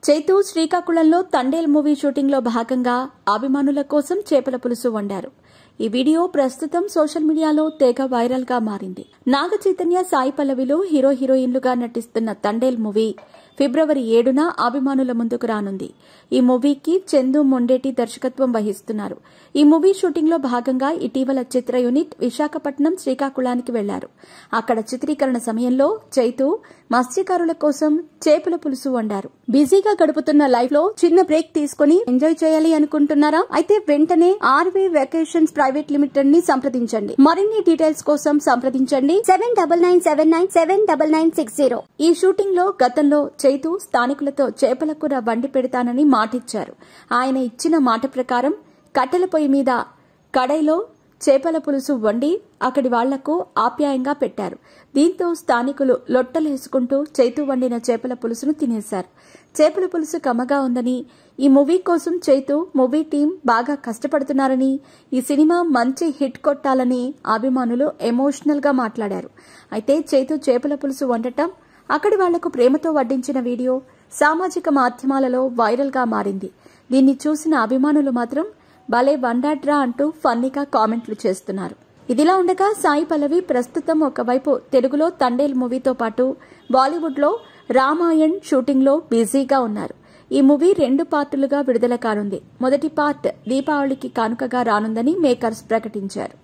చైతు శ్రీకాకుళంలో Thandel movie shooting లో భాగంగా అభిమానుల కోసం చేపల పులుసు వండారు. ఈ వీడియో ప్రస్తుతం సోషల్ మీడియాలో తెగ వైరల్ గా మారింది. నాగ చైతన్య, సాయి పల్లవిలో హీరో హీరోయిన్లుగా నటిస్తున్న తండేల్ మూవీ ఫిబ్రవరి 7న అభిమానుల ముందుకు రానుంది. ఈ మూవీకి చందు మొండేటి దర్శకత్వం వహిస్తున్నారు. ఈ మూవీ షూటింగ్ లో భాగంగా ఇటీవల చిత్ర యూనిట్ విశాఖపట్నం, శ్రీకాకుళానికి వెళ్లారు. అక్కడ చిత్రీకరణ సమయంలో చైతు మత్స్యకారుల కోసం చేపల పులుసు వండారు. బిజీగా గడుపుతున్న లైఫ్ లో చిన్న బ్రేక్ తీసుకుని ఎంజాయ్ చేయాలి అనుకుంటున్నారా? అయితే వెంటనే ఆర్వీ వెకేషన్స్ ప్రైవేట్ లిమిటెడ్ ని సంప్రదించండి. మరిన్ని డీటెయిల్స్ కోసం సంప్రదించండి 7997979960. ఈ షూటింగ్ లో గతంలో చైతు స్థానికులతో చేపల కూర వండి పెడతానని మాటిచ్చారు. ఆయన ఇచ్చిన మాట ప్రకారం కట్టెల పొయ్యి మీద కడాయిలో చేపల పులుసు వండి అక్కడి వాళ్లకు ఆప్యాయంగా పెట్టారు. దీంతో స్థానికులు లొట్టలేసుకుంటూ చైతు వండిన చేపల పులుసును తినేశారు. చేపల పులుసు కమ్మగా ఉందని, ఈ మూవీ కోసం చైతు, మూవీ టీం బాగా కష్టపడుతున్నారని, ఈ సినిమా మంచి హిట్ కొట్టాలని అభిమానులు ఎమోషనల్ గా మాట్లాడారు. అయితే చైతు చేపల పులుసు వండటం, అక్కడి వాళ్లకు ప్రేమతో వడ్డించిన వీడియో సామాజిక మాధ్యమాలలో వైరల్ గా మారింది. దీన్ని చూసిన అభిమానులు మాత్రం భలే వండాడ్రా అంటూ ఫన్నీగా కామెంట్లు చేస్తున్నారు. ఇదిలా ఉండగా సాయి పల్లవి ప్రస్తుతం ఒకవైపు తెలుగులో తండేల్ మూవీతో పాటు బాలీవుడ్ లో రామాయణ్ షూటింగ్ లో బిజీగా ఉన్నారు. ఈ మూవీ 2 పార్టులుగా విడుదల కానుంది. మొదటి పార్ట్ దీపావళికి కానుకగా రానుందని మేకర్స్ ప్రకటించారు.